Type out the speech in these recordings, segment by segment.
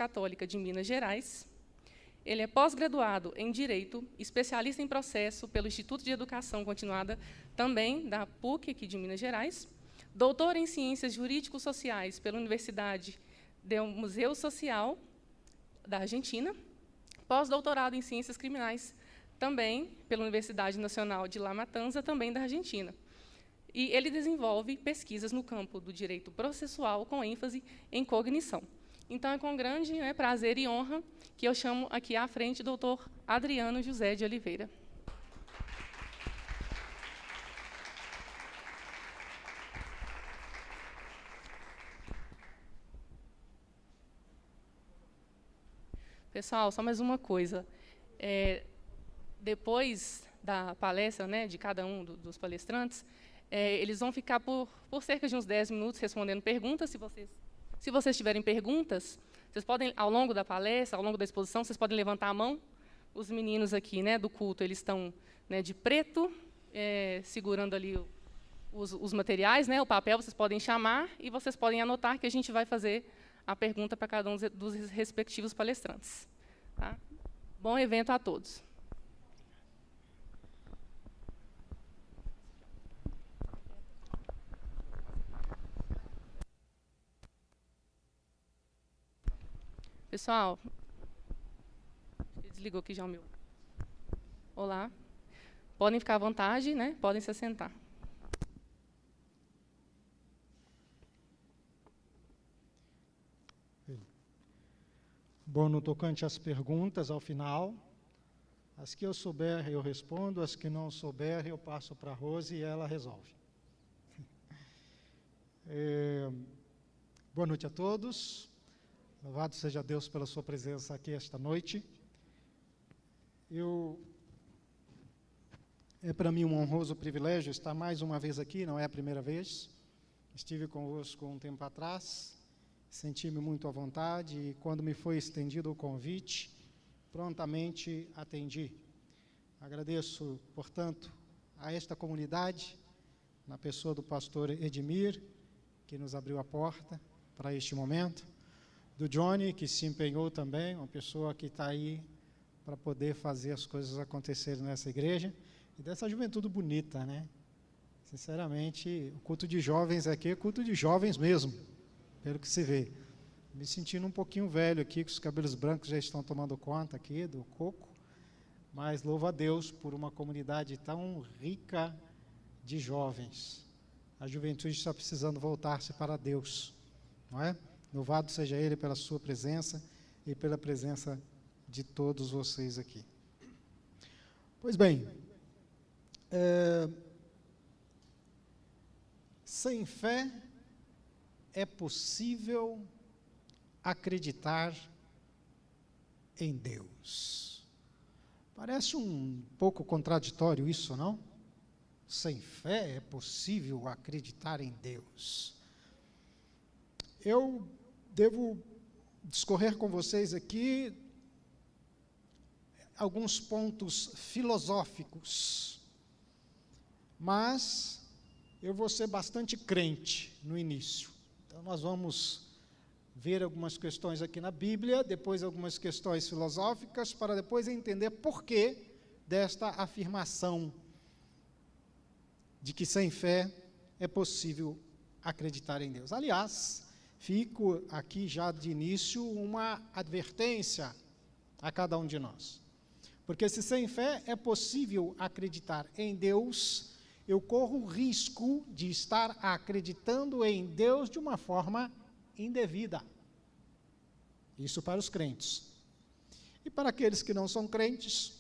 Católica de Minas Gerais. Ele é pós-graduado em Direito, especialista em processo pelo Instituto de Educação Continuada, também da PUC, aqui de Minas Gerais, doutor em Ciências Jurídico-Sociais pela Universidade do Museu Social da Argentina, pós-doutorado em Ciências Criminais, também pela Universidade Nacional de La Matanza, também da Argentina. E ele desenvolve pesquisas no campo do direito processual, com ênfase em cognição. Então, é com grande prazer e honra que eu chamo aqui à frente o doutor Adriano José de Oliveira. Pessoal, só mais uma coisa. Depois da palestra, de cada um dos palestrantes, eles vão ficar por cerca de uns 10 minutos respondendo perguntas. Se vocês tiverem perguntas, vocês podem, ao longo da palestra, ao longo da exposição, vocês podem levantar a mão. Os meninos aqui do culto, eles estão de preto, segurando ali os materiais, o papel, vocês podem chamar e vocês podem anotar que a gente vai fazer a pergunta para cada um dos respectivos palestrantes. Tá? Bom evento a todos. Pessoal, desligou aqui já o meu. Olá. Podem ficar à vontade, podem se assentar. Bom, no tocante às perguntas, ao final, as que eu souber eu respondo, as que não souber eu passo para a Rose e ela resolve. Boa noite a todos. Louvado seja Deus pela sua presença aqui esta noite. É para mim um honroso privilégio estar mais uma vez aqui, não é a primeira vez. Estive convosco um tempo atrás, senti-me muito à vontade e quando me foi estendido o convite, prontamente atendi. Agradeço, portanto, a esta comunidade, na pessoa do pastor Edmir, que nos abriu a porta para este momento, do Johnny, que se empenhou também, uma pessoa que está aí para poder fazer as coisas acontecerem nessa igreja, e dessa juventude bonita, Sinceramente, o culto de jovens aqui é culto de jovens mesmo, pelo que se vê. Me sentindo um pouquinho velho aqui, que os cabelos brancos já estão tomando conta aqui do coco, mas louvo a Deus por uma comunidade tão rica de jovens. A juventude está precisando voltar-se para Deus, não é? Louvado seja Ele pela sua presença e pela presença de todos vocês aqui. Pois bem, sem fé é possível acreditar em Deus. Parece um pouco contraditório isso, não? Sem fé é possível acreditar em Deus. Eu devo discorrer com vocês aqui alguns pontos filosóficos, mas eu vou ser bastante crente no início. Então, nós vamos ver algumas questões aqui na Bíblia, depois algumas questões filosóficas, para depois entender por que desta afirmação de que sem fé é possível acreditar em Deus. Aliás, fico aqui já de início uma advertência a cada um de nós. Porque se sem fé é possível acreditar em Deus, eu corro o risco de estar acreditando em Deus de uma forma indevida. Isso para os crentes. E para aqueles que não são crentes,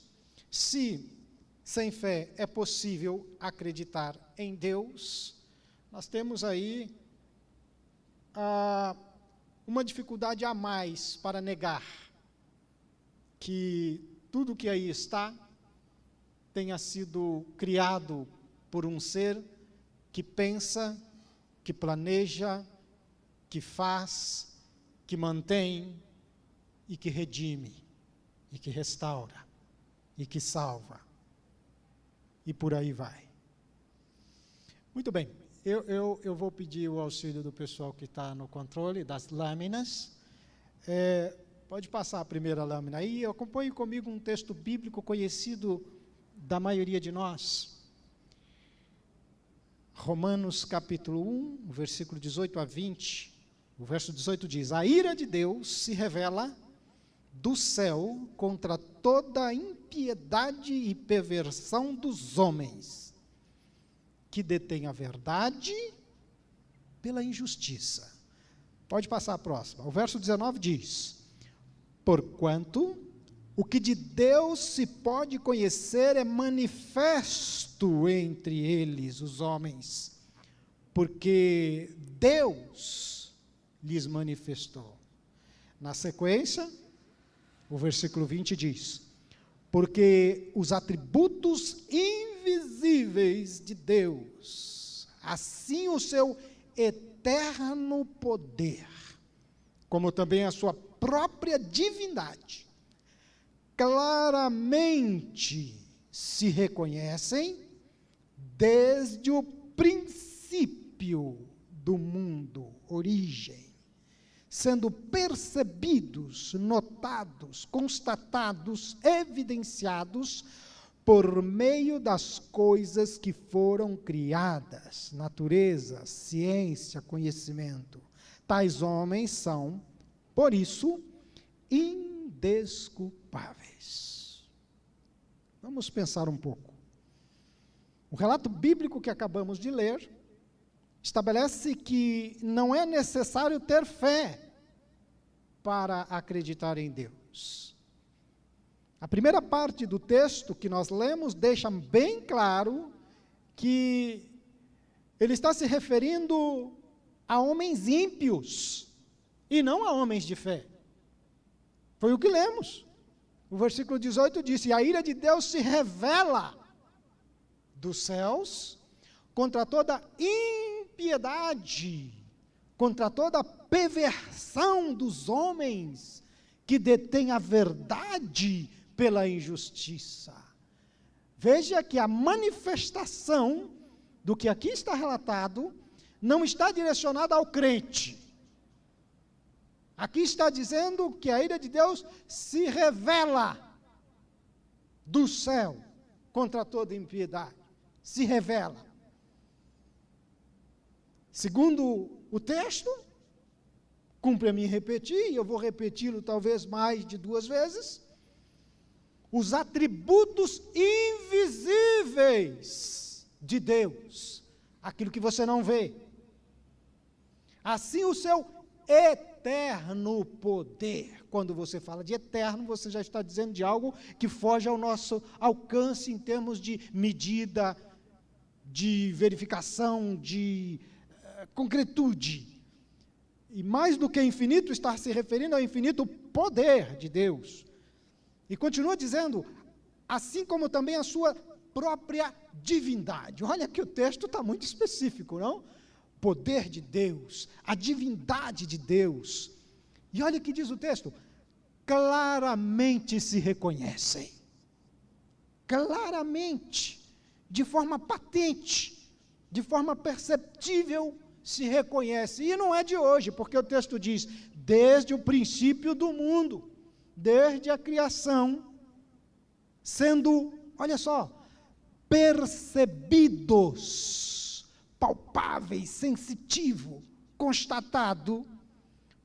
se sem fé é possível acreditar em Deus, nós temos aí uma dificuldade a mais para negar que tudo que aí está tenha sido criado por um ser que pensa, que planeja, que faz, que mantém e que redime, e que restaura, e que salva, e por aí vai. Muito bem, eu vou pedir o auxílio do pessoal que está no controle das lâminas. Pode passar a primeira lâmina aí. Acompanhe comigo um texto bíblico conhecido da maioria de nós. Romanos capítulo 1, versículo 18 a 20. O verso 18 diz: a ira de Deus se revela do céu contra toda a impiedade e perversão dos homens, que detêm a verdade pela injustiça. Pode passar a próxima. O verso 19 diz: porquanto o que de Deus se pode conhecer é manifesto entre eles, os homens, porque Deus lhes manifestou. Na sequência, o versículo 20 diz: porque os atributos invisíveis de Deus, assim o seu eterno poder, como também a sua própria divindade, claramente se reconhecem desde o princípio do mundo, origem, sendo percebidos, notados, constatados, evidenciados por meio das coisas que foram criadas, natureza, ciência, conhecimento. Tais homens são, por isso, indesculpáveis. Vamos pensar um pouco. O relato bíblico que acabamos de ler estabelece que não é necessário ter fé para acreditar em Deus. A primeira parte do texto que nós lemos deixa bem claro que ele está se referindo a homens ímpios e não a homens de fé. Foi o que lemos. O versículo 18 diz: e a ira de Deus se revela dos céus contra toda impiedade, contra toda perversão dos homens que detêm a verdade pela injustiça. Veja que a manifestação do que aqui está relatado não está direcionada ao crente. Aqui está dizendo que a ira de Deus se revela do céu contra toda impiedade. Se revela. Segundo o texto, cumpre a mim repetir, e eu vou repeti-lo talvez mais de 2 vezes, os atributos invisíveis de Deus, aquilo que você não vê. Assim o seu eterno poder. Quando você fala de eterno, você já está dizendo de algo que foge ao nosso alcance em termos de medida, de verificação, de concretude. E mais do que infinito, está se referindo ao infinito poder de Deus. E continua dizendo, assim como também a sua própria divindade. Olha que o texto está muito específico, não? Poder de Deus, a divindade de Deus. E olha o que diz o texto: claramente se reconhecem. Claramente, de forma patente, de forma perceptível, se reconhece. E não é de hoje, porque o texto diz, desde o princípio do mundo, desde a criação, sendo, olha só, percebidos, palpáveis, sensitivo, constatado,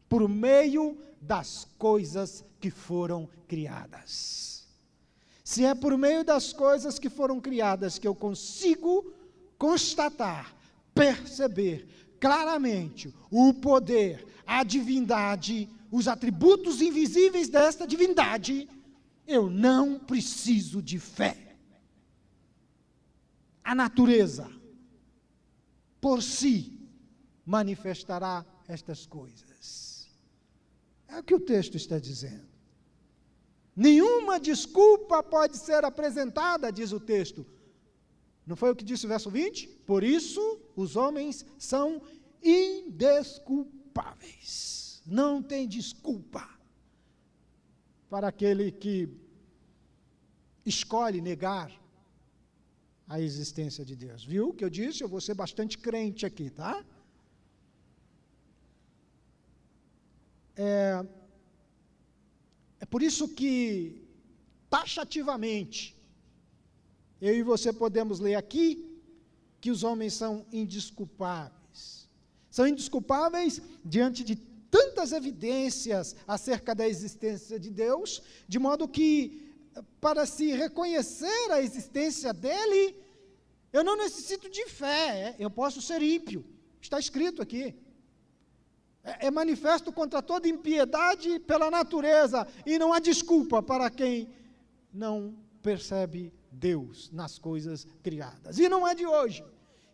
por meio das coisas que foram criadas. Se é por meio das coisas que foram criadas que eu consigo constatar, perceber claramente o poder, a divindade, os atributos invisíveis desta divindade, eu não preciso de fé. A natureza, por si, manifestará estas coisas. É o que o texto está dizendo. Nenhuma desculpa pode ser apresentada, diz o texto. Não foi o que disse o verso 20? Por isso, os homens são indesculpáveis. Não tem desculpa para aquele que escolhe negar a existência de Deus. Viu o que eu disse? Eu vou ser bastante crente aqui, tá? É por isso que, taxativamente, eu e você podemos ler aqui que os homens são indesculpáveis. São indesculpáveis diante de tantas evidências acerca da existência de Deus, de modo que, para se reconhecer a existência dele, eu não necessito de fé, eu posso ser ímpio. Está escrito aqui. É manifesto contra toda impiedade pela natureza, e não há desculpa para quem não percebe Deus nas coisas criadas. E não é de hoje.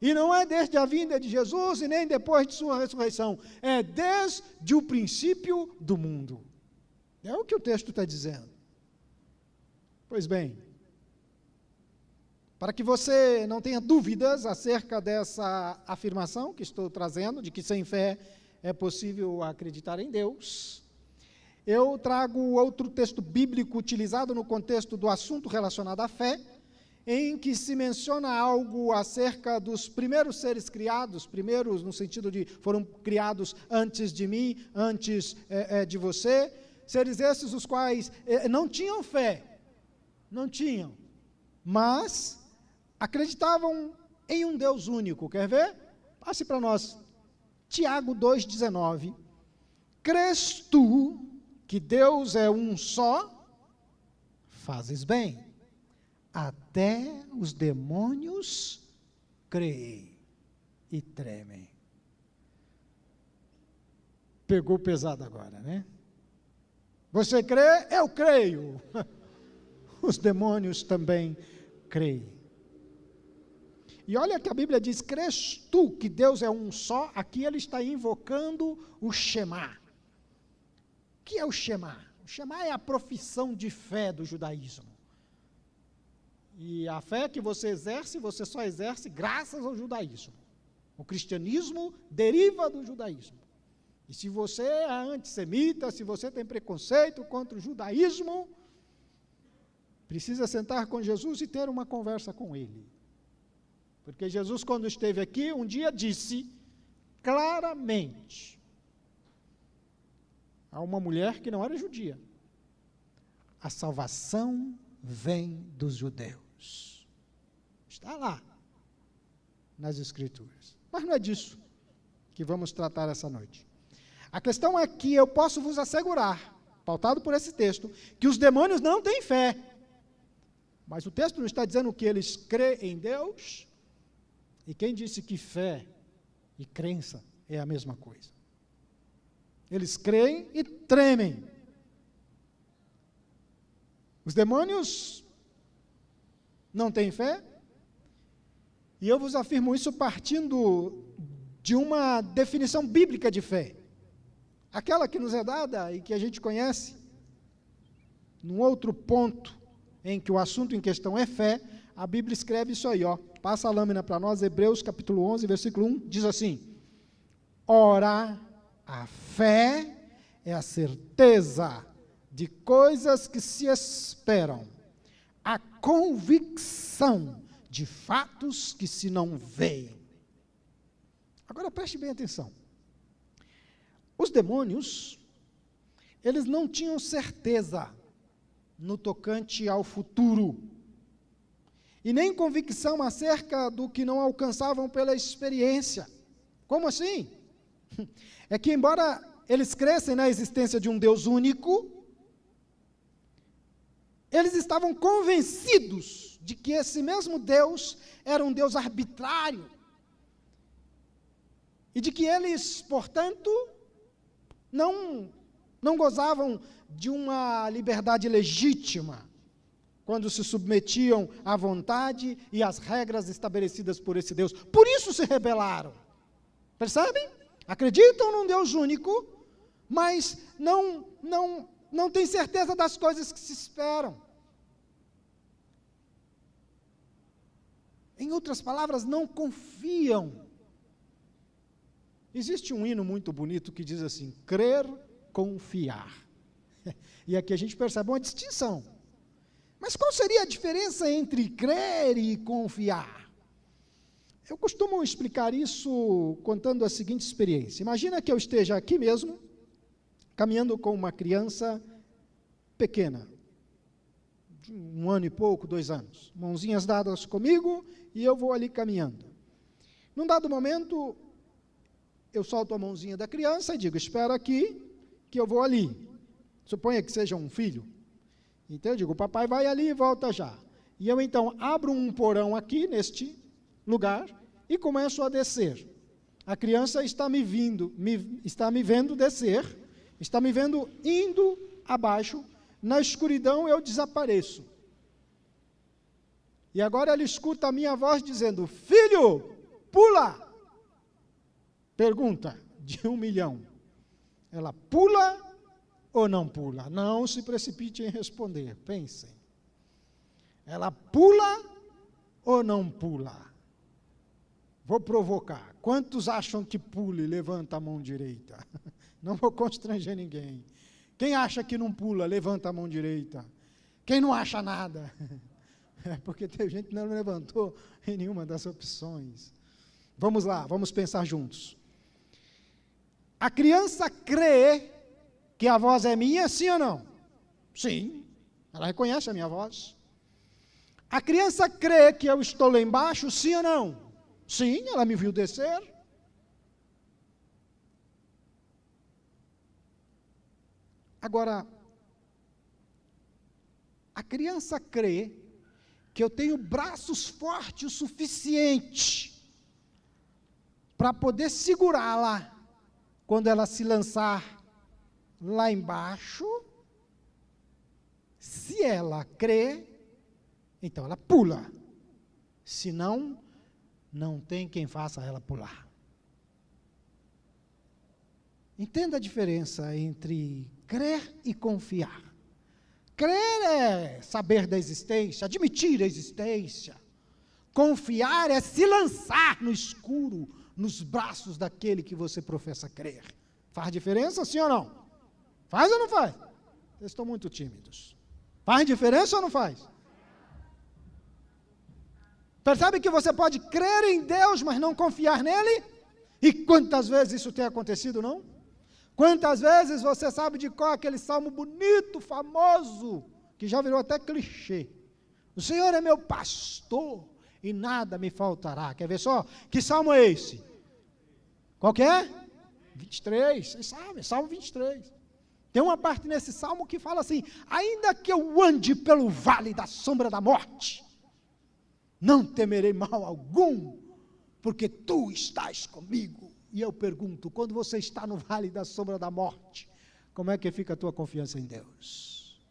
E não é desde a vinda de Jesus e nem depois de sua ressurreição. É desde o princípio do mundo. É o que o texto está dizendo. Pois bem, para que você não tenha dúvidas acerca dessa afirmação que estou trazendo, de que sem fé é possível acreditar em Deus, eu trago outro texto bíblico utilizado no contexto do assunto relacionado à fé, em que se menciona algo acerca dos primeiros seres criados, primeiros no sentido de foram criados antes de mim, antes de você, seres esses os quais não tinham fé, não tinham, mas acreditavam em um Deus único. Quer ver? Passe para nós. Tiago 2,19. Crês tu que Deus é um só? Fazes bem. Até os demônios creem e tremem. Pegou pesado agora, né? Você crê? Eu creio. Os demônios também creem. E olha que a Bíblia diz, crês tu que Deus é um só? Aqui ele está invocando o Shema. O que é o Shema? O Shema é a profissão de fé do judaísmo. E a fé que você exerce, você só exerce graças ao judaísmo. O cristianismo deriva do judaísmo. E se você é antissemita, se você tem preconceito contra o judaísmo, precisa sentar com Jesus e ter uma conversa com ele. Porque Jesus, quando esteve aqui, um dia disse claramente a uma mulher que não era judia: a salvação vem dos judeus. Está lá, nas Escrituras. Mas não é disso que vamos tratar essa noite. A questão é que eu posso vos assegurar, pautado por esse texto, que os demônios não têm fé. Mas o texto não está dizendo que eles creem em Deus. E quem disse que fé e crença é a mesma coisa? Eles creem e tremem. Os demônios não têm fé, e eu vos afirmo isso partindo de uma definição bíblica de fé, aquela que nos é dada e que a gente conhece. Num outro ponto em que o assunto em questão é fé, a Bíblia escreve isso aí, ó. Passa a lâmina para nós, Hebreus capítulo 11, versículo 1, diz assim: ora, a fé é a certeza de coisas que se esperam, a convicção de fatos que se não veem. Agora preste bem atenção. Os demônios, eles não tinham certeza no tocante ao futuro, e nem convicção acerca do que não alcançavam pela experiência. Como assim? É que, embora eles crescem na existência de um Deus único, eles estavam convencidos de que esse mesmo Deus era um Deus arbitrário, e de que eles, portanto, não gozavam de uma liberdade legítima, quando se submetiam à vontade e às regras estabelecidas por esse Deus. Por isso se rebelaram. Percebem? Acreditam num Deus único, mas não têm certeza das coisas que se esperam. Em outras palavras, não confiam. Existe um hino muito bonito que diz assim: crer, confiar. E aqui a gente percebe uma distinção. Mas qual seria a diferença entre crer e confiar? Eu costumo explicar isso contando a seguinte experiência. Imagina que eu esteja aqui mesmo, caminhando com uma criança pequena, de 1 ano e pouco, 2 anos, mãozinhas dadas comigo, e eu vou ali caminhando. Num dado momento, eu solto a mãozinha da criança e digo, espera aqui, que eu vou ali. Suponha que seja um filho. Então eu digo, o papai vai ali e volta já. E eu então abro um porão aqui, neste lugar, e começo a descer. A criança está me vendo descer, está me vendo indo abaixo, na escuridão eu desapareço. E agora ela escuta a minha voz dizendo, filho, pula! Pergunta de 1 milhão. Ela pula ou não pula? Não se precipite em responder, pensem. Ela pula ou não pula? Vou provocar. Quantos acham que pule? Levanta a mão direita. Não vou constranger ninguém. Quem acha que não pula? Levanta a mão direita. Quem não acha nada? É porque tem gente que não levantou em nenhuma das opções. Vamos lá, vamos pensar juntos. A criança crê que a voz é minha, sim ou não? Sim, ela reconhece a minha voz. A criança crê que eu estou lá embaixo, sim ou não? Sim, ela me viu descer. Agora, a criança crê que eu tenho braços fortes o suficiente para poder segurá-la quando ela se lançar lá embaixo. Se ela crê, então ela pula. Se não, não tem quem faça ela pular. Entenda a diferença entre crer e confiar. Crer é saber da existência, admitir a existência. Confiar é se lançar no escuro, nos braços daquele que você professa crer. Faz diferença, sim ou não? Faz ou não faz? Vocês estão muito tímidos. Faz diferença ou não faz? Percebe que você pode crer em Deus, mas não confiar nele? E quantas vezes isso tem acontecido, não? Quantas vezes você sabe de qual aquele salmo bonito, famoso, que já virou até clichê. O Senhor é meu pastor e nada me faltará. Quer ver só? Que salmo é esse? Qual que é? 23, vocês sabem, Salmo 23. Tem uma parte nesse salmo que fala assim, ainda que eu ande pelo vale da sombra da morte, não temerei mal algum, porque tu estás comigo. E eu pergunto, quando você está no vale da sombra da morte, como é que fica a tua confiança em Deus?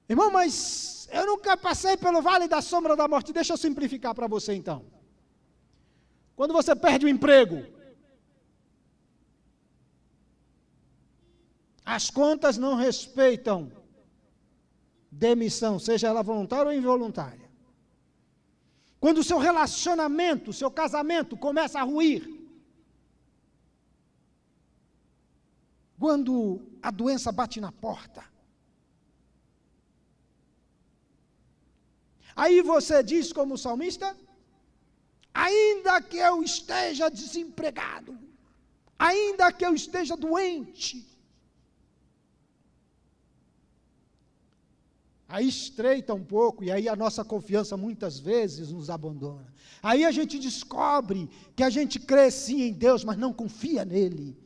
Irmão, mas eu nunca passei pelo vale da sombra da morte. Deixa eu simplificar para você então. Quando você perde o emprego, as contas não respeitam demissão, seja ela voluntária ou involuntária. Quando o seu relacionamento, o seu casamento começa a ruir. Quando a doença bate na porta. Aí você diz como o salmista, ainda que eu esteja desempregado, ainda que eu esteja doente, aí estreita um pouco, e aí a nossa confiança muitas vezes nos abandona. Aí a gente descobre que a gente crê sim em Deus, mas não confia nele.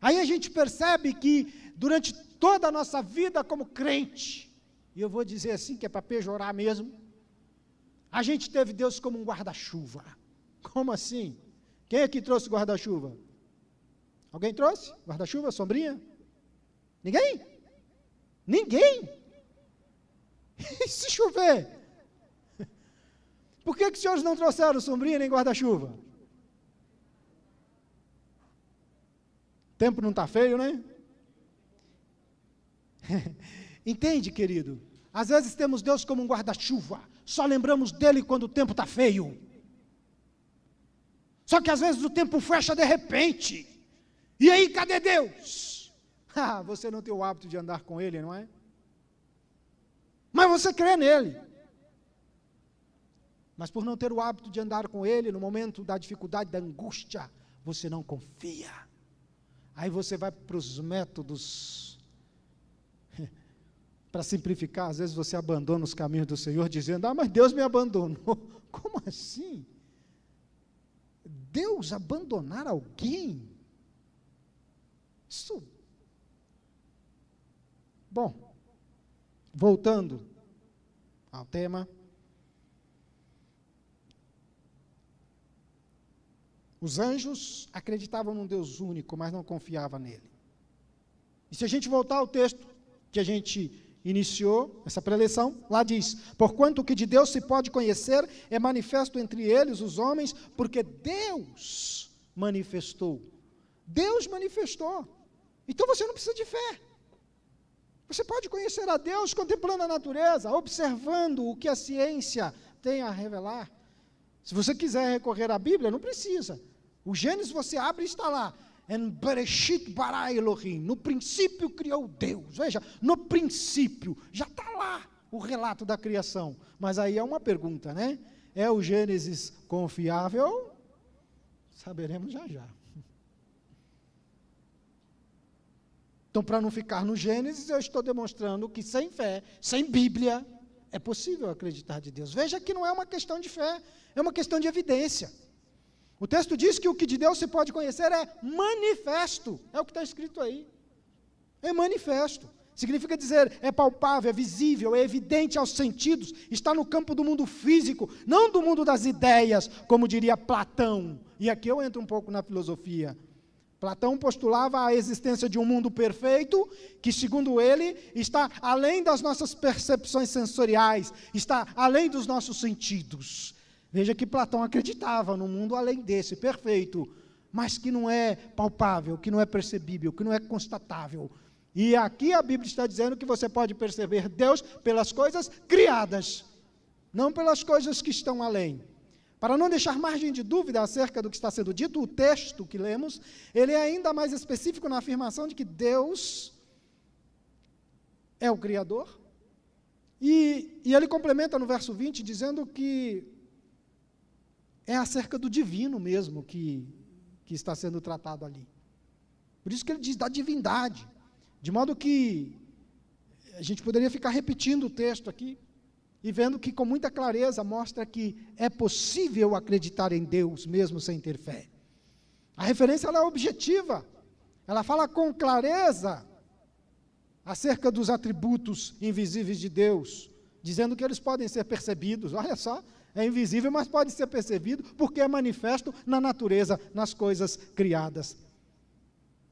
Aí a gente percebe que durante toda a nossa vida como crente, e eu vou dizer assim que é para pejorar mesmo, a gente teve Deus como um guarda-chuva. Como assim? Quem é que trouxe guarda-chuva? Alguém trouxe? Guarda-chuva, sombrinha? Ninguém? Ninguém? E se chover? Por que os senhores não trouxeram sombrinha nem guarda-chuva? O tempo não está feio, né? Entende, querido? Às vezes temos Deus como um guarda-chuva, só lembramos dele quando o tempo está feio. Só que às vezes o tempo fecha de repente. E aí, cadê Deus? Ah, você não tem o hábito de andar com ele, não é? Mas você crê nele. Mas por não ter o hábito de andar com ele, no momento da dificuldade, da angústia, você não confia. Aí você vai para os métodos para simplificar, às vezes você abandona os caminhos do Senhor, dizendo, mas Deus me abandonou. Como assim? Deus abandonar alguém? Isso. Bom, voltando ao tema, os anjos acreditavam num Deus único, mas não confiavam nele. E se a gente voltar ao texto que a gente iniciou, essa preleção, lá diz, porquanto o que de Deus se pode conhecer é manifesto entre eles, os homens, porque Deus manifestou. Deus manifestou. Então você não precisa de fé. Você pode conhecer a Deus contemplando a natureza, observando o que a ciência tem a revelar. Se você quiser recorrer à Bíblia, não precisa. O Gênesis você abre e está lá. En Bereshit bara Elohim. No princípio criou Deus. Veja, no princípio, já está lá o relato da criação. Mas aí é uma pergunta, né? É o Gênesis confiável? Saberemos já já. Então, para não ficar no Gênesis, eu estou demonstrando que sem fé, sem Bíblia, é possível acreditar de Deus. Veja que não é uma questão de fé, é uma questão de evidência. O texto diz que o que de Deus se pode conhecer é manifesto. É o que está escrito aí. É manifesto. Significa dizer, é palpável, é visível, é evidente aos sentidos, está no campo do mundo físico, não do mundo das ideias, como diria Platão. E aqui eu entro um pouco na filosofia. Platão postulava a existência de um mundo perfeito, que, segundo ele, está além das nossas percepções sensoriais, está além dos nossos sentidos. Veja que Platão acreditava num mundo além desse, perfeito, mas que não é palpável, que não é percebível, que não é constatável. E aqui a Bíblia está dizendo que você pode perceber Deus pelas coisas criadas, não pelas coisas que estão além. Para não deixar margem de dúvida acerca do que está sendo dito, o texto que lemos, ele é ainda mais específico na afirmação de que Deus é o Criador. E ele complementa no verso 20, dizendo que é acerca do divino mesmo que está sendo tratado ali. Por isso que ele diz da divindade. De modo que a gente poderia ficar repetindo o texto aqui, e vendo que com muita clareza mostra que é possível acreditar em Deus mesmo sem ter fé. A referência ela é objetiva, ela fala com clareza acerca dos atributos invisíveis de Deus, dizendo que eles podem ser percebidos. Olha só, é invisível, mas pode ser percebido porque é manifesto na natureza, nas coisas criadas.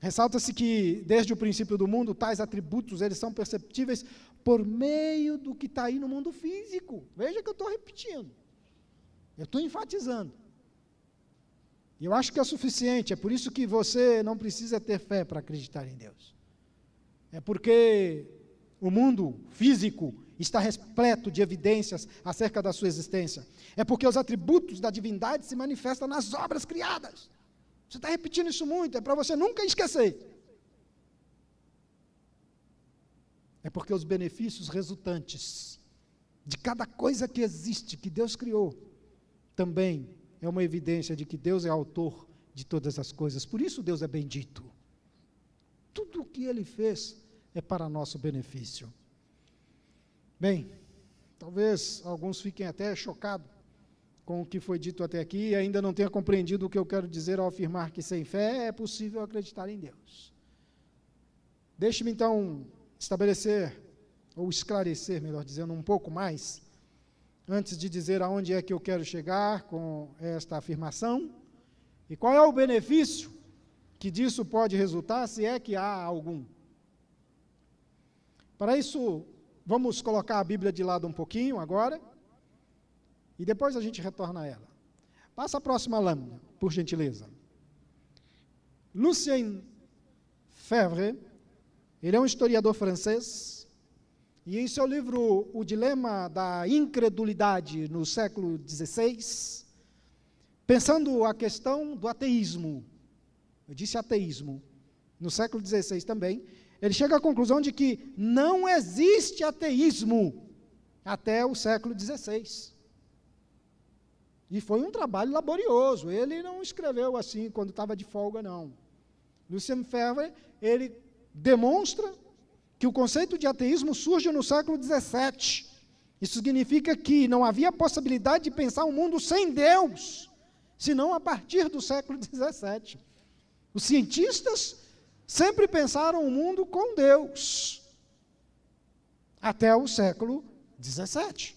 Ressalta-se que, desde o princípio do mundo, tais atributos eles são perceptíveis por meio do que está aí no mundo físico. Veja que eu estou repetindo. Eu estou enfatizando. E eu acho que é suficiente. É por isso que você não precisa ter fé para acreditar em Deus. É porque o mundo físico está repleto de evidências acerca da sua existência. É porque os atributos da divindade se manifestam nas obras criadas. Você está repetindo isso muito, é para você nunca esquecer. É porque os benefícios resultantes de cada coisa que existe, que Deus criou, também é uma evidência de que Deus é autor de todas as coisas. Por isso Deus é bendito. Tudo o que Ele fez é para nosso benefício. Bem, talvez alguns fiquem até chocados com o que foi dito até aqui e ainda não tenha compreendido o que eu quero dizer ao afirmar que sem fé é possível acreditar em Deus. Deixe-me então estabelecer, ou esclarecer, melhor dizendo, um pouco mais, antes de dizer aonde é que eu quero chegar com esta afirmação, e qual é o benefício que disso pode resultar, se é que há algum. Para isso, vamos colocar a Bíblia de lado um pouquinho agora, e depois a gente retorna a ela. Passa a próxima lâmina, por gentileza. Lucien Febvre, ele é um historiador francês, e em seu livro O Dilema da Incredulidade no século XVI, pensando a questão do ateísmo, eu disse ateísmo, no século XVI também, ele chega à conclusão de que não existe ateísmo até o século XVI. E foi um trabalho laborioso, ele não escreveu assim quando estava de folga, não. Lucien Febvre, ele demonstra que o conceito de ateísmo surge no século XVII. Isso significa que não havia possibilidade de pensar um mundo sem Deus, senão a partir do século XVII. Os cientistas sempre pensaram o mundo com Deus, até o século XVII.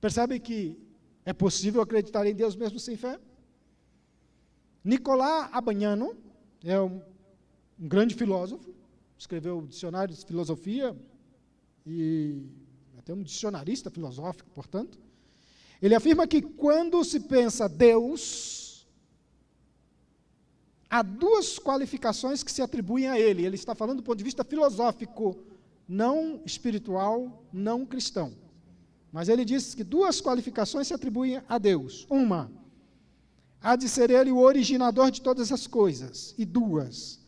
Percebe que é possível acreditar em Deus mesmo sem fé? Nicolás Abaniano é um grande filósofo, escreveu dicionário de filosofia e até um dicionarista filosófico, portanto. Ele afirma que quando se pensa Deus, há duas qualificações que se atribuem a ele. Ele está falando do ponto de vista filosófico, não espiritual, não cristão. Mas ele diz que duas qualificações se atribuem a Deus. Uma, há de ser ele o originador de todas as coisas. E duas,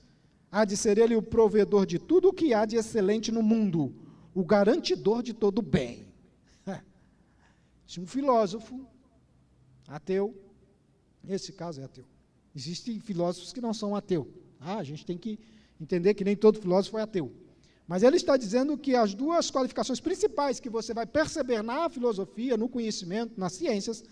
há de ser ele o provedor de tudo o que há de excelente no mundo, o garantidor de todo o bem. Um filósofo ateu, nesse caso é ateu. Existem filósofos que não são ateus. A gente tem que entender que nem todo filósofo é ateu. Mas ele está dizendo que as duas qualificações principais que você vai perceber na filosofia, no conhecimento, nas ciências,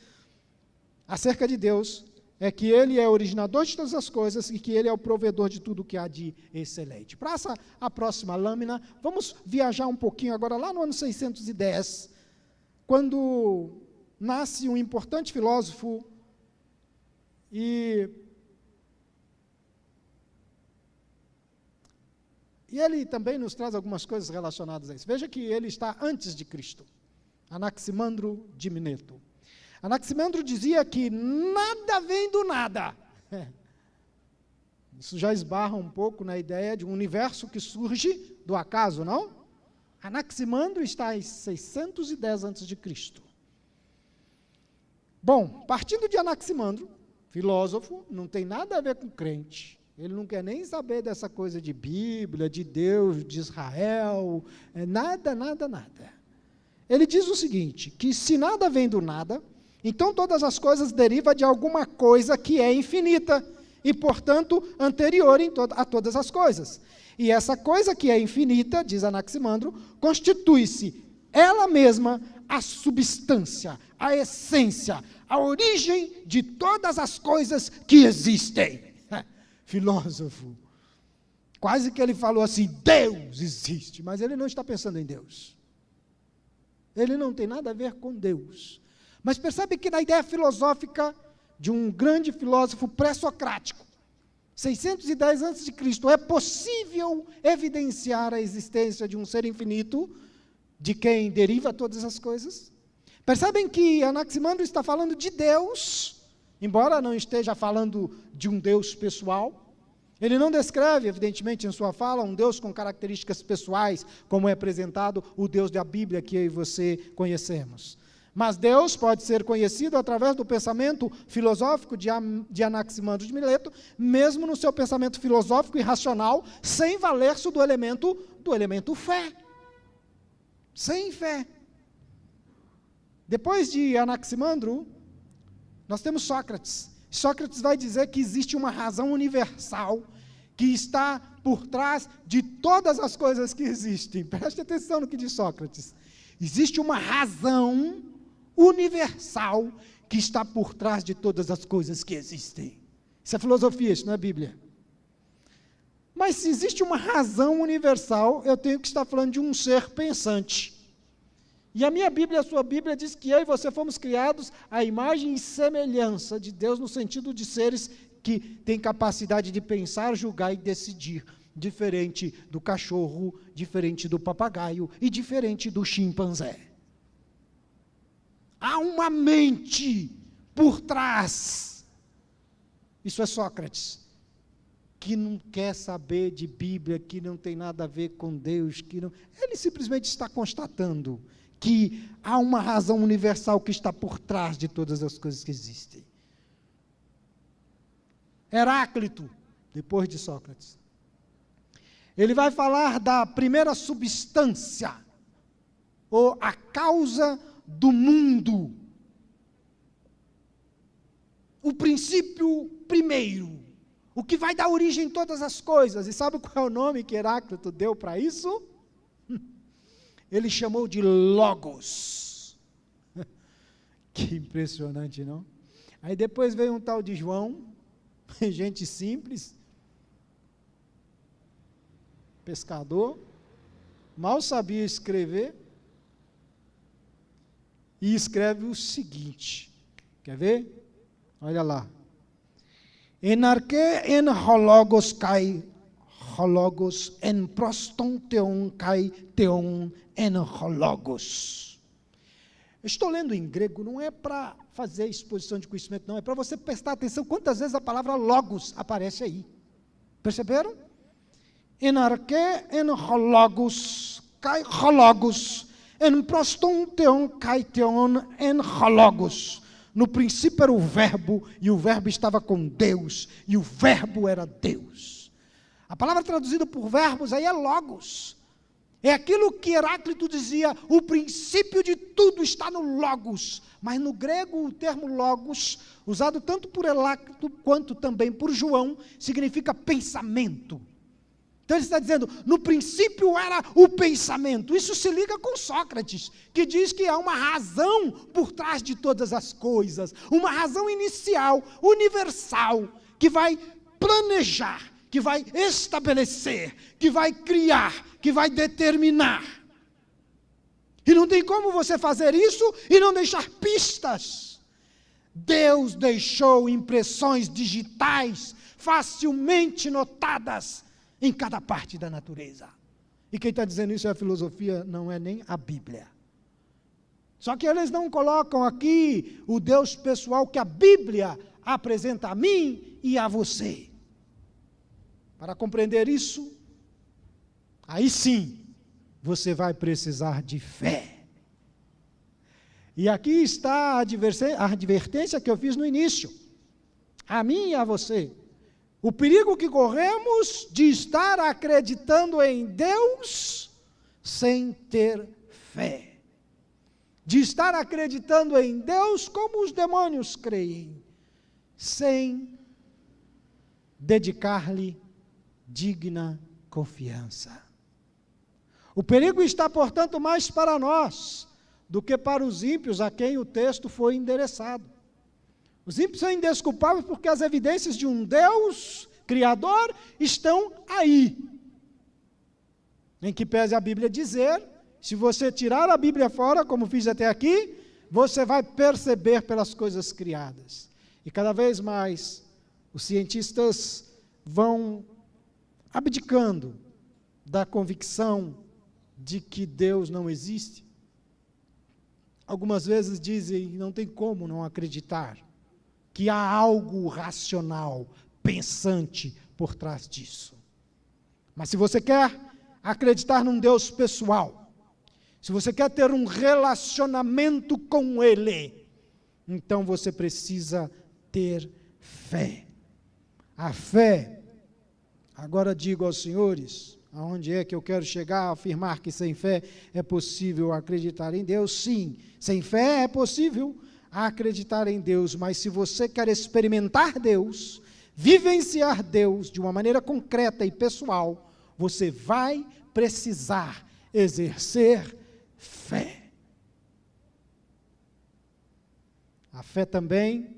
acerca de Deus, é que ele é originador de todas as coisas e que ele é o provedor de tudo que há de excelente. Para a próxima lâmina, vamos viajar um pouquinho agora lá no ano 610, quando nasce um importante filósofo e ele também nos traz algumas coisas relacionadas a isso. Veja que ele está antes de Cristo, Anaximandro de Mileto. Anaximandro dizia que nada vem do nada. Isso já esbarra um pouco na ideia de um universo que surge do acaso, não? Anaximandro está em 610 a.C. Bom, partindo de Anaximandro, filósofo, não tem nada a ver com crente. Ele não quer nem saber dessa coisa de Bíblia, de Deus, de Israel, nada. Ele diz o seguinte, que se nada vem do nada, então todas as coisas derivam de alguma coisa que é infinita e, portanto, anterior a todas as coisas. E essa coisa que é infinita, diz Anaximandro, constitui-se ela mesma a substância, a essência, a origem de todas as coisas que existem. Filósofo. Quase que ele falou assim, Deus existe, mas ele não está pensando em Deus. Ele não tem nada a ver com Deus. Mas percebe que na ideia filosófica de um grande filósofo pré-socrático, 610 a.C., é possível evidenciar a existência de um ser infinito, de quem deriva todas as coisas? Percebem que Anaximandro está falando de Deus, embora não esteja falando de um Deus pessoal. Ele não descreve, evidentemente, em sua fala, um Deus com características pessoais, como é apresentado o Deus da Bíblia que eu e você conhecemos. Mas Deus pode ser conhecido através do pensamento filosófico de Anaximandro de Mileto, mesmo no seu pensamento filosófico e racional, sem valer-se do elemento fé. Sem fé. Depois de Anaximandro, nós temos Sócrates. Sócrates vai dizer que existe uma razão universal que está por trás de todas as coisas que existem. Preste atenção no que diz Sócrates. Existe uma razão universal que está por trás de todas as coisas que existem. Isso é filosofia, isso não é Bíblia. Mas se existe uma razão universal, eu tenho que estar falando de um ser pensante. E a minha Bíblia, a sua Bíblia, diz que eu e você fomos criados à imagem e semelhança de Deus, no sentido de seres que têm capacidade de pensar, julgar e decidir, diferente do cachorro, diferente do papagaio e diferente do chimpanzé. Há uma mente por trás. Isso é Sócrates, que não quer saber de Bíblia, que não tem nada a ver com Deus, ele simplesmente está constatando que há uma razão universal que está por trás de todas as coisas que existem. Heráclito, depois de Sócrates, ele vai falar da primeira substância, ou a causa do mundo. O princípio primeiro, o que vai dar origem a todas as coisas. E sabe qual é o nome que Heráclito deu para isso? Ele chamou de Logos. Que impressionante, não? Aí depois veio um tal de João, gente simples, pescador, mal sabia escrever, e escreve o seguinte, quer ver? Olha lá. Enarque en hologos kai hologos en proston teon kai teon en hologos. Estou lendo em grego, não é para fazer exposição de conhecimento, não, é para você prestar atenção quantas vezes a palavra logos aparece aí. Perceberam? Enarque en hologos kai hologos en proston teon kai teon en hologos. No princípio era o verbo, e o verbo estava com Deus, e o verbo era Deus. A palavra traduzida por verbos aí é logos. É aquilo que Heráclito dizia, o princípio de tudo está no logos. Mas no grego o termo logos, usado tanto por Heráclito quanto também por João, significa pensamento. Então ele está dizendo, no princípio era o pensamento. Isso se liga com Sócrates, que diz que há uma razão por trás de todas as coisas, uma razão inicial, universal, que vai planejar, que vai estabelecer, que vai criar, que vai determinar. E não tem como você fazer isso e não deixar pistas. Deus deixou impressões digitais facilmente notadas em cada parte da natureza. E quem está dizendo isso é a filosofia, não é nem a Bíblia. Só que eles não colocam aqui o Deus pessoal que a Bíblia apresenta a mim e a você. Para compreender isso, aí sim, você vai precisar de fé. E aqui está a advertência que eu fiz no início, a mim e a você. O perigo que corremos de estar acreditando em Deus sem ter fé. De estar acreditando em Deus como os demônios creem, sem dedicar-lhe digna confiança. O perigo está, portanto, mais para nós do que para os ímpios a quem o texto foi endereçado. Os ímpios são indesculpáveis porque as evidências de um Deus Criador estão aí. Em que pese a Bíblia dizer, se você tirar a Bíblia fora, como fiz até aqui, você vai perceber pelas coisas criadas. E cada vez mais os cientistas vão abdicando da convicção de que Deus não existe. Algumas vezes dizem, não tem como não acreditar que há algo racional, pensante por trás disso. Mas se você quer acreditar num Deus pessoal, se você quer ter um relacionamento com Ele, então você precisa ter fé. A fé, agora digo aos senhores, aonde é que eu quero chegar a afirmar que sem fé é possível acreditar em Deus? Sim, sem fé é possível acreditar em Deus, mas se você quer experimentar Deus, vivenciar Deus de uma maneira concreta e pessoal, você vai precisar exercer fé. A fé também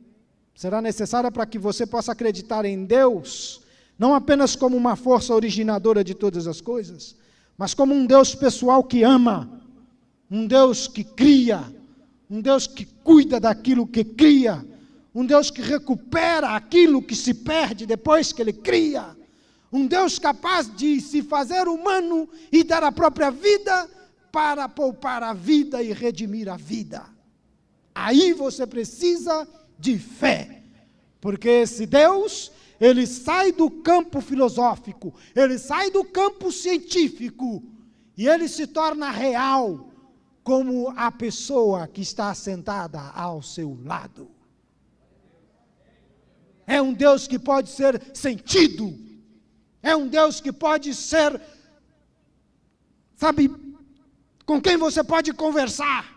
será necessária para que você possa acreditar em Deus, não apenas como uma força originadora de todas as coisas, mas como um Deus pessoal que ama, um Deus que cria, um Deus que cuida daquilo que cria, um Deus que recupera aquilo que se perde depois que Ele cria, um Deus capaz de se fazer humano e dar a própria vida para poupar a vida e redimir a vida. Aí você precisa de fé, porque esse Deus, Ele sai do campo filosófico, Ele sai do campo científico, e Ele se torna real, como a pessoa que está sentada ao seu lado. É um Deus que pode ser sentido, é um Deus que pode ser, sabe, com quem você pode conversar,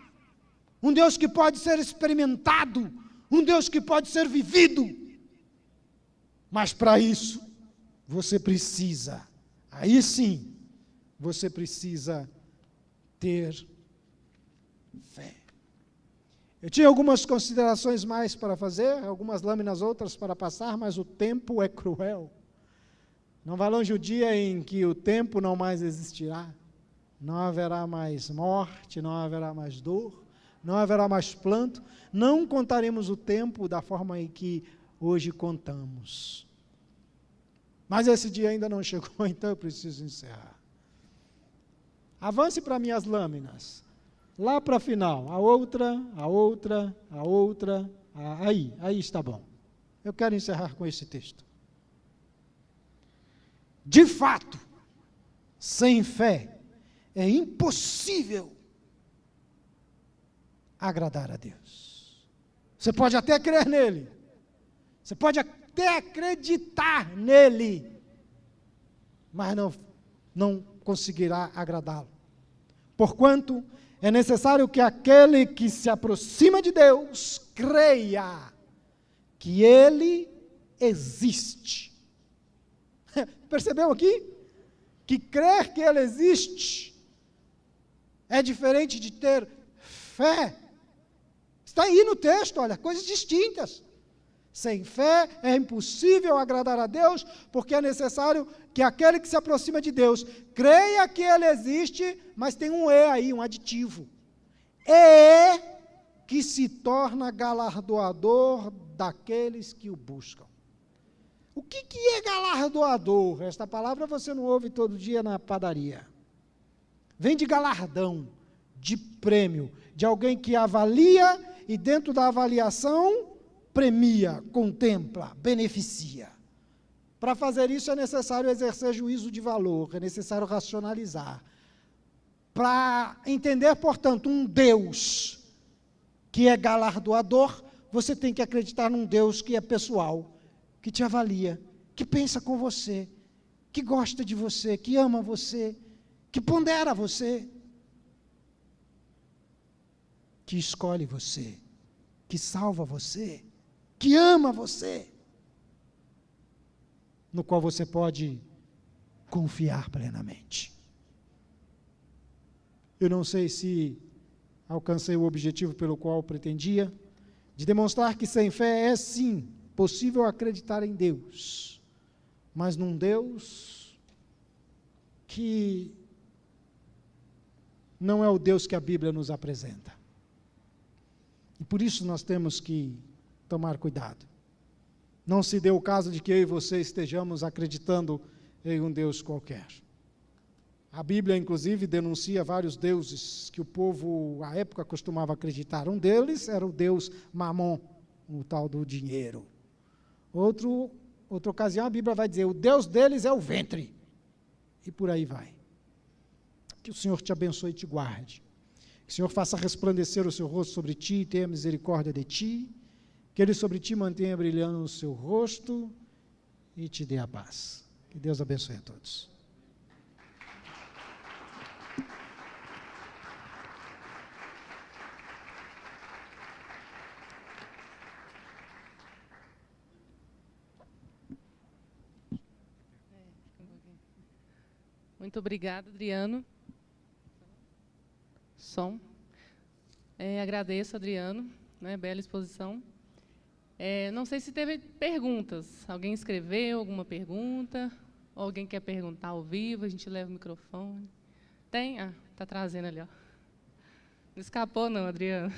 um Deus que pode ser experimentado, um Deus que pode ser vivido. Mas para isso, você precisa, aí sim, você precisa ter fé. Eu tinha algumas considerações mais para fazer, algumas lâminas outras para passar, mas o tempo é cruel. Não vai longe o dia em que o tempo não mais existirá. Não haverá mais morte, não haverá mais dor, não haverá mais planto. Não contaremos o tempo da forma em que hoje contamos. Mas esse dia ainda não chegou, então eu preciso encerrar. Avance para minhas lâminas. Lá para a final. Aí está bom. Eu quero encerrar com esse texto. De fato, sem fé, é impossível agradar a Deus. Você pode até crer nele. Você pode até acreditar nele. Mas não conseguirá agradá-lo. Porquanto é necessário que aquele que se aproxima de Deus creia que ele existe. Percebeu aqui? Que crer que ele existe é diferente de ter fé. Está aí no texto, olha, coisas distintas. Sem fé é impossível agradar a Deus, porque é necessário que aquele que se aproxima de Deus creia que ele existe, mas tem um E aí, um aditivo. É que se torna galardoador daqueles que o buscam. O que é galardoador? Esta palavra você não ouve todo dia na padaria. Vem de galardão, de prêmio, de alguém que avalia e dentro da avaliação premia, contempla, beneficia. Para fazer isso é necessário exercer juízo de valor, é necessário racionalizar. Para entender, portanto, um Deus que é galardoador, você tem que acreditar num Deus que é pessoal, que te avalia, que pensa com você, que gosta de você, que ama você, que pondera você, que escolhe você, que salva você, que ama você, no qual você pode confiar plenamente. Eu não sei se alcancei o objetivo pelo qual pretendia, de demonstrar que sem fé é sim possível acreditar em Deus, mas num Deus que não é o Deus que a Bíblia nos apresenta. E por isso nós temos que tomar cuidado. Não se dê o caso de que eu e você estejamos acreditando em um Deus qualquer. A Bíblia, inclusive, denuncia vários deuses que o povo, à época, costumava acreditar. Um deles era o deus Mamon, o tal do dinheiro. Outra ocasião, a Bíblia vai dizer, o Deus deles é o ventre. E por aí vai. Que o Senhor te abençoe e te guarde. Que o Senhor faça resplandecer o seu rosto sobre ti e tenha misericórdia de ti. Que Ele sobre ti mantenha brilhando o seu rosto e te dê a paz. Que Deus abençoe a todos. Muito obrigada, Adriano. Som. Agradeço, Adriano, né, bela exposição. Não sei se teve perguntas. Alguém escreveu alguma pergunta? Ou alguém quer perguntar ao vivo? A gente leva o microfone. Tem? Ah, está trazendo ali, ó. Não escapou, não, Adriano.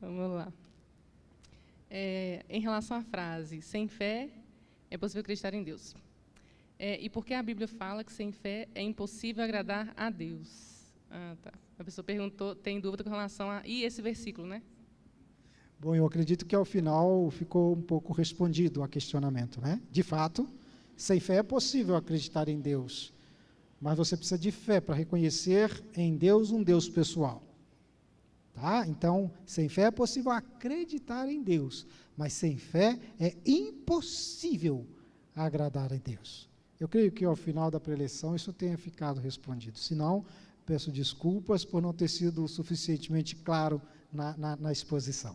Vamos lá. Em relação à frase, sem fé é possível acreditar em Deus. E por que a Bíblia fala que sem fé é impossível agradar a Deus? Ah, tá. A pessoa perguntou, tem dúvida com relação a... E esse versículo, né? Bom, eu acredito que ao final ficou um pouco respondido a questionamento, né? De fato, sem fé é possível acreditar em Deus, mas você precisa de fé para reconhecer em Deus um Deus pessoal. Tá? Então, sem fé é possível acreditar em Deus, mas sem fé é impossível agradar a Deus. Eu creio que ao final da preleção isso tenha ficado respondido. Se não, Peço desculpas por não ter sido suficientemente claro na exposição.